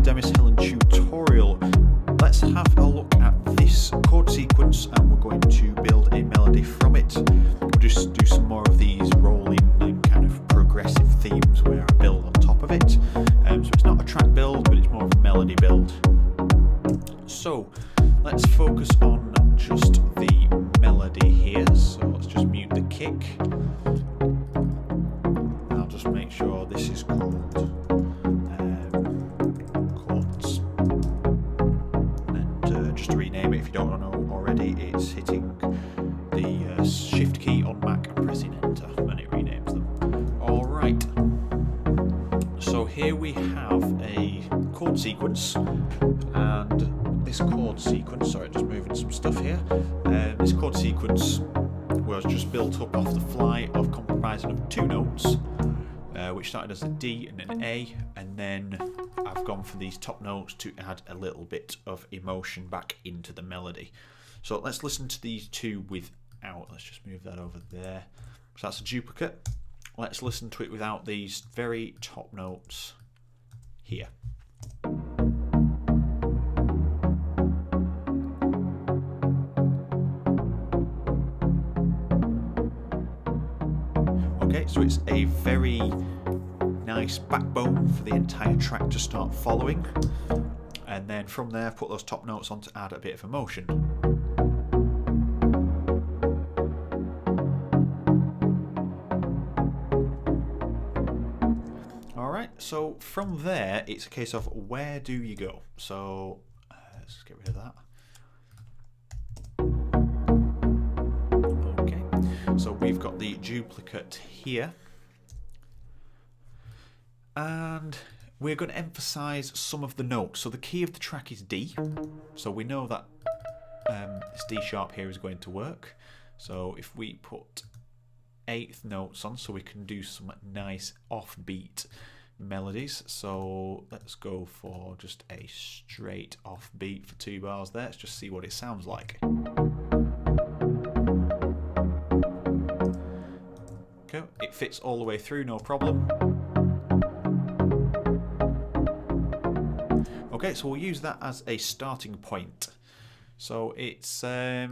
Demis Hellen tutorial. Let's have a look at this chord sequence and we're going to build a melody from it. We'll just do some more of these rolling and kind of progressive themes where I build on top of it. So it's not a track build, but it's more of a melody build. So let's focus on just the melody here. So let's just mute the kick. I'll just make sure this is called chords. And just to rename it, if you don't know already, it's hitting the shift key on Mac and pressing enter and it renames them. Alright, so here we have a chord sequence, and this chord sequence, sorry, just moving some stuff here, this chord sequence was just built up off the fly of comprising of two notes, which started as a D and an A, and then I've gone for these top notes to add a little bit of emotion back into the melody. So let's listen to these two without, let's just move that over there. So that's a duplicate. Let's listen to it without these very top notes here. Okay, so it's a very nice backbone for the entire track to start following, and then from there put those top notes on to add a bit of emotion. Alright, so from there it's a case of where do you go? So let's get rid of that. Okay, so we've got the duplicate here. And we're going to emphasize some of the notes. So the key of the track is D. So we know that this D sharp here is going to work. So if we put eighth notes on, so we can do some nice offbeat melodies. So let's go for just a straight offbeat for 2 bars there. Let's just see what it sounds like. Okay, it fits all the way through, no problem. Okay, so we'll use that as a starting point. So it's, I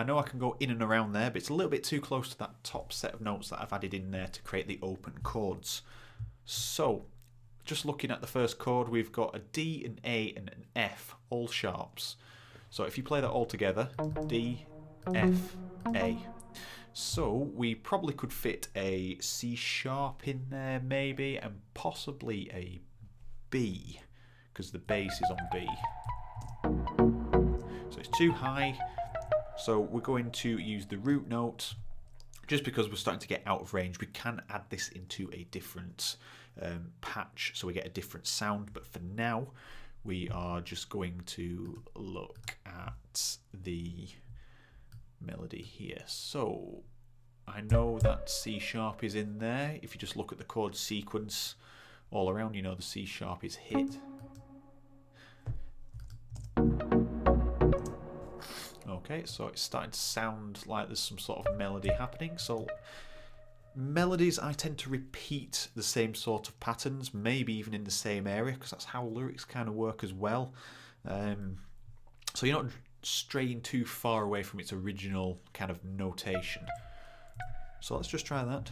know I can go in and around there, but it's a little bit too close to that top set of notes that I've added in there to create the open chords. So, just looking at the first chord, we've got a D, an A, and an F, all sharps. So if you play that all together, D, F, A. So we probably could fit a C sharp in there maybe, and possibly a B, because the bass is on B. So it's too high, so we're going to use the root note. Just because we're starting to get out of range, we can add this into a different patch so we get a different sound, but for now we are just going to look at the melody here. So I know that C sharp is in there. If you just look at the chord sequence all around, you know the C sharp is hit. Okay, so it's starting to sound like there's some sort of melody happening. So melodies, I tend to repeat the same sort of patterns, maybe even in the same area, because that's how lyrics kind of work as well. So you're not straying too far away from its original kind of notation. So let's just try that.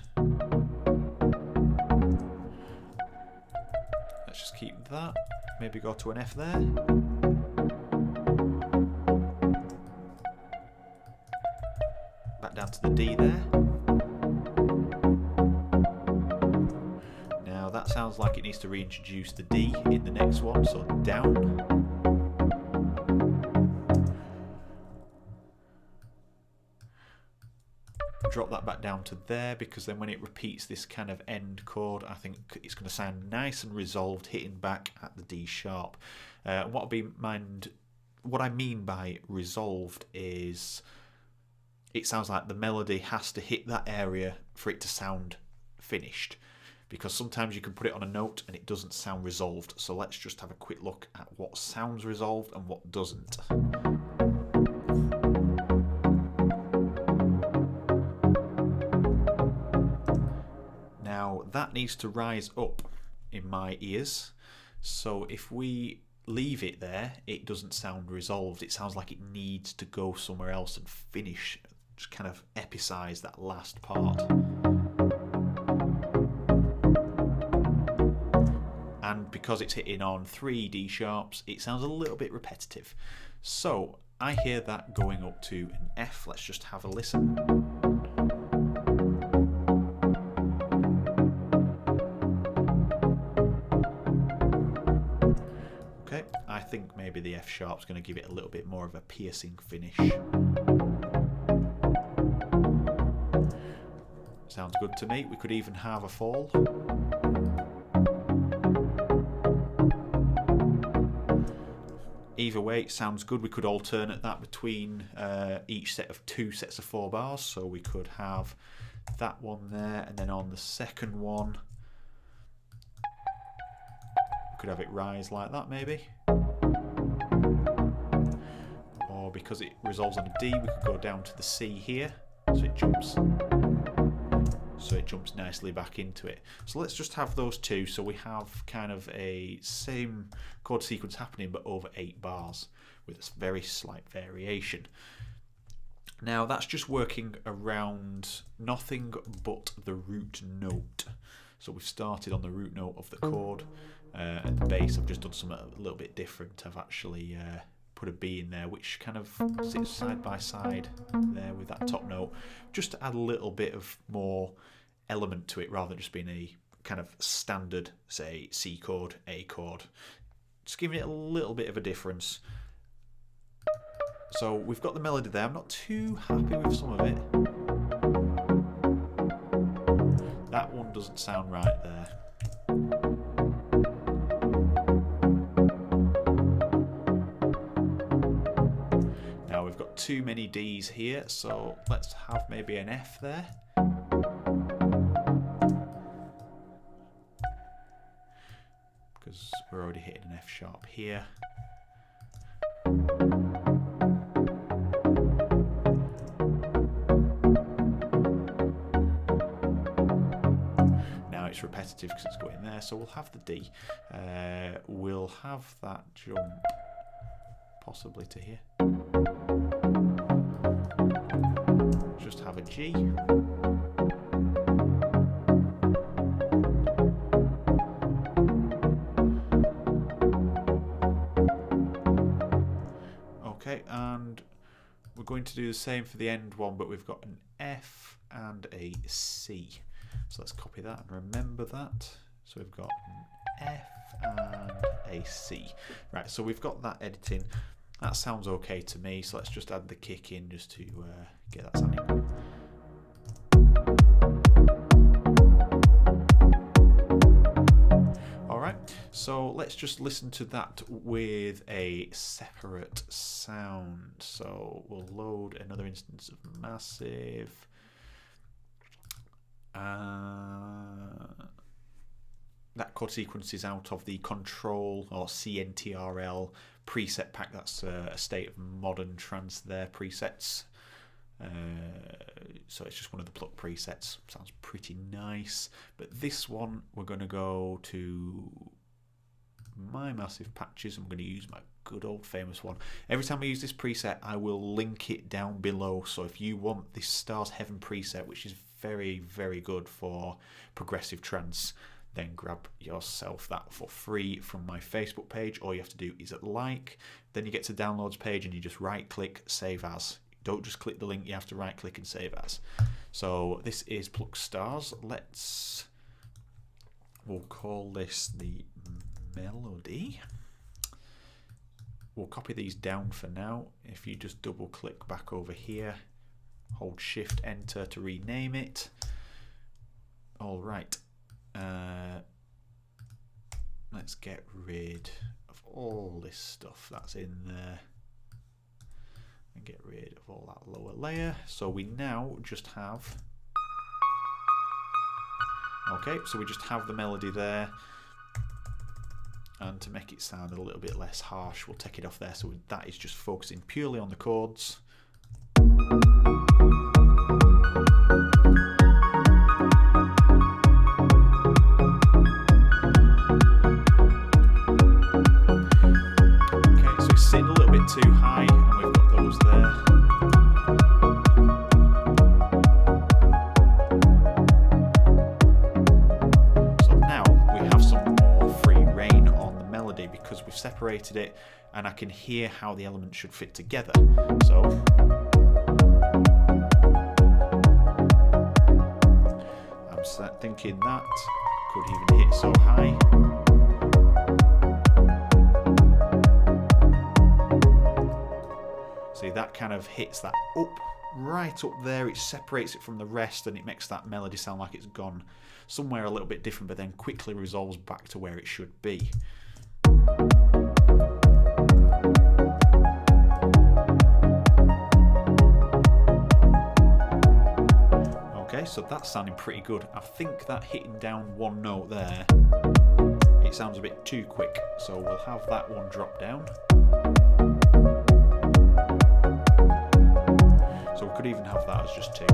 Let's just keep that. Maybe go to an F there. Back down to the D there. Now that sounds like it needs to reintroduce the D in the next one, so down. Drop that back down to there, because then when it repeats this kind of end chord, I think it's going to sound nice and resolved, hitting back at the D sharp. What I mean by resolved is it sounds like the melody has to hit that area for it to sound finished, because sometimes you can put it on a note and it doesn't sound resolved. So let's just have a quick look at what sounds resolved and what doesn't. Now that needs to rise up in my ears. So if we leave it there, it doesn't sound resolved. It sounds like it needs to go somewhere else and finish, just kind of epicize that last part. And because it's hitting on 3 D sharps, it sounds a little bit repetitive. So I hear that going up to an F. Let's just have a listen. Okay, I think maybe the F sharp's going to give it a little bit more of a piercing finish. Sounds good to me. We could even have a fall. Either way, it sounds good. We could alternate that between each set of 2 sets of 4 bars. So we could have that one there, and then on the second one, we could have it rise like that maybe. Or because it resolves on a D, we could go down to the C here, so it jumps. So it jumps nicely back into it. So let's just have those 2, so we have kind of a same chord sequence happening but over 8 bars with a very slight variation. Now that's just working around nothing but the root note. So we've started on the root note of the chord. At the bass I've just done something a little bit different. I've actually put a B in there which kind of sits side by side there with that top note, just to add a little bit of more element to it rather than just being a kind of standard, say, C chord, A chord. Just giving it a little bit of a difference. So we've got the melody there. I'm not too happy with some of it. That one doesn't sound right there. Now we've got too many D's here, so let's have maybe an F there. Because we're already hitting an F sharp here. Now it's repetitive because it's going there, so we'll have the D. We'll have that jump possibly to here. Just have a G. Okay, and we're going to do the same for the end one, but we've got an F and a C. So let's copy that and remember that. So we've got an F and a C. Right, so we've got that editing. That sounds okay to me, so let's just add the kick in just to get that sounding. Alright, so let's just listen to that with a separate sound. So we'll load another instance of Massive. That chord sequence is out of the Control or CNTRL preset pack. That's a State of Modern Trance there presets. So it's just one of the pluck presets. Sounds pretty nice. But this one, we're going to go to my Massive patches. I'm going to use my good old famous one. Every time I use this preset, I will link it down below. So if you want this Stars Heaven preset, which is very, very good for progressive trance, then grab yourself that for free from my Facebook page. All you have to do is like, then you get to downloads page and you just right click save as. Don't just click the link, you have to right click and save as. So this is Pluck Stars. We'll call this the melody. We'll copy these down for now. If you just double click back over here, hold shift enter to rename it. All right. Let's get rid of all this stuff that's in there and get rid of all that lower layer. So we now just have, okay, so we just have the melody there, and to make it sound a little bit less harsh, we'll take it off there. So that is just focusing purely on the chords. separated it, and I can hear how the elements should fit together. So I'm thinking that could even hit so high. See, that kind of hits that up, right up there. It separates it from the rest, and it makes that melody sound like it's gone somewhere a little bit different, but then quickly resolves back to where it should be. Okay, so that's sounding pretty good. I think that hitting down one note there, it sounds a bit too quick, so we'll have that one drop down. So we could even have that as just 2.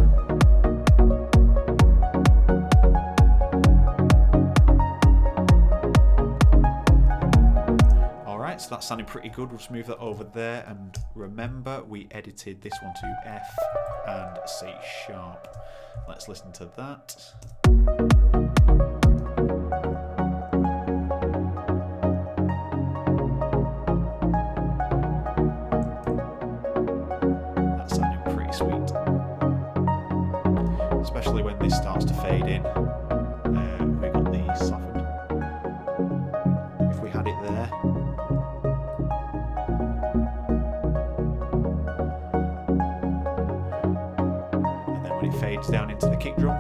Alright, so that's sounding pretty good. We'll just move that over there, and remember we edited this one to F and C sharp. Let's listen to that. That's sounding pretty sweet. Especially when this starts to fade in. We got the softened. If we had it there. Fades down into the kick drum.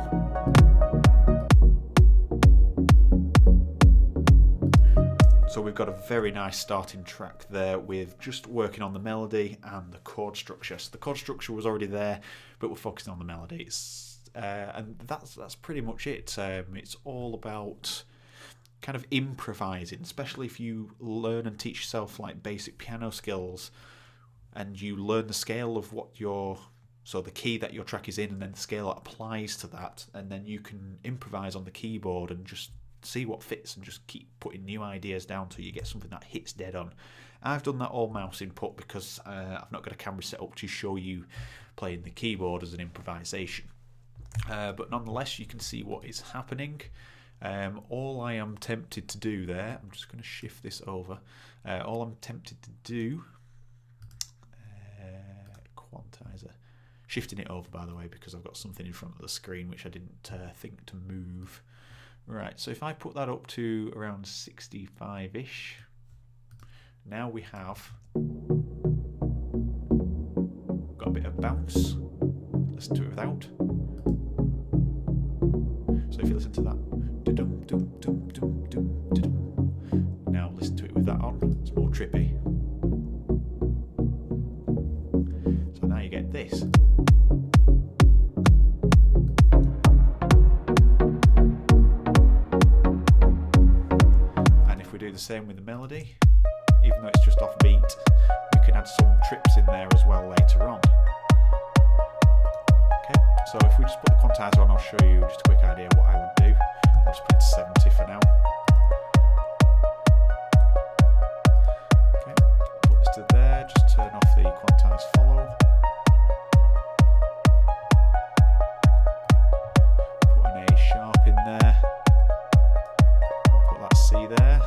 So we've got a very nice starting track there with just working on the melody and the chord structure. So the chord structure was already there, but we're focusing on the melody. And that's pretty much it. It's all about kind of improvising, especially if you learn and teach yourself like basic piano skills, and you learn the scale of what so the key that your track is in, and then the scale that applies to that, and then you can improvise on the keyboard and just see what fits and just keep putting new ideas down till you get something that hits dead on. I've done that all mouse input because I've not got a camera set up to show you playing the keyboard as an improvisation. But nonetheless, you can see what is happening. All I am tempted to do there, I'm just going to shift this over. All I'm tempted to do, quantizer. Shifting it over, by the way, because I've got something in front of the screen which I didn't think to move. Right, so if I put that up to around 65-ish, now we have got a bit of bounce. Listen to it without. So if you listen to that, now listen to it with that on. It's more trippy. So now you get this. Do the same with the melody, even though it's just off beat, we can add some trips in there as well later on. Okay, so if we just put the quantizer on, I'll show you just a quick idea what I would do. I'll just put it to 70 for now. Okay, put this to there, just turn off the quantize follow. Put an A sharp in there. Put that C there.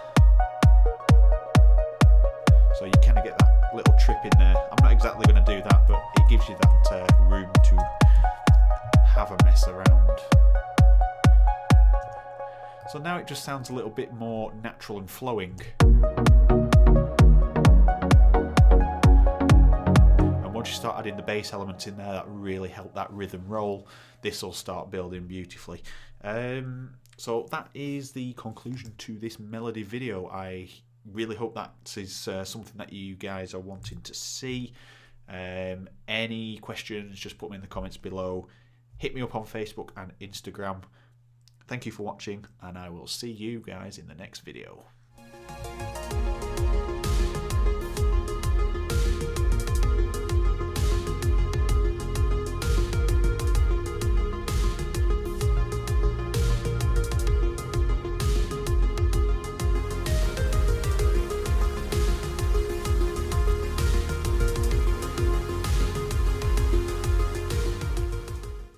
So you kind of get that little trip in there. I'm not exactly going to do that, but it gives you that room to have a mess around. So now it just sounds a little bit more natural and flowing. And once you start adding the bass elements in there, that really help that rhythm roll. This will start building beautifully. So that is the conclusion to this melody video. I really hope that is something that you guys are wanting to see. Any questions, just put them in the comments below. Hit me up on Facebook and Instagram. Thank you for watching, and I will see you guys in the next video.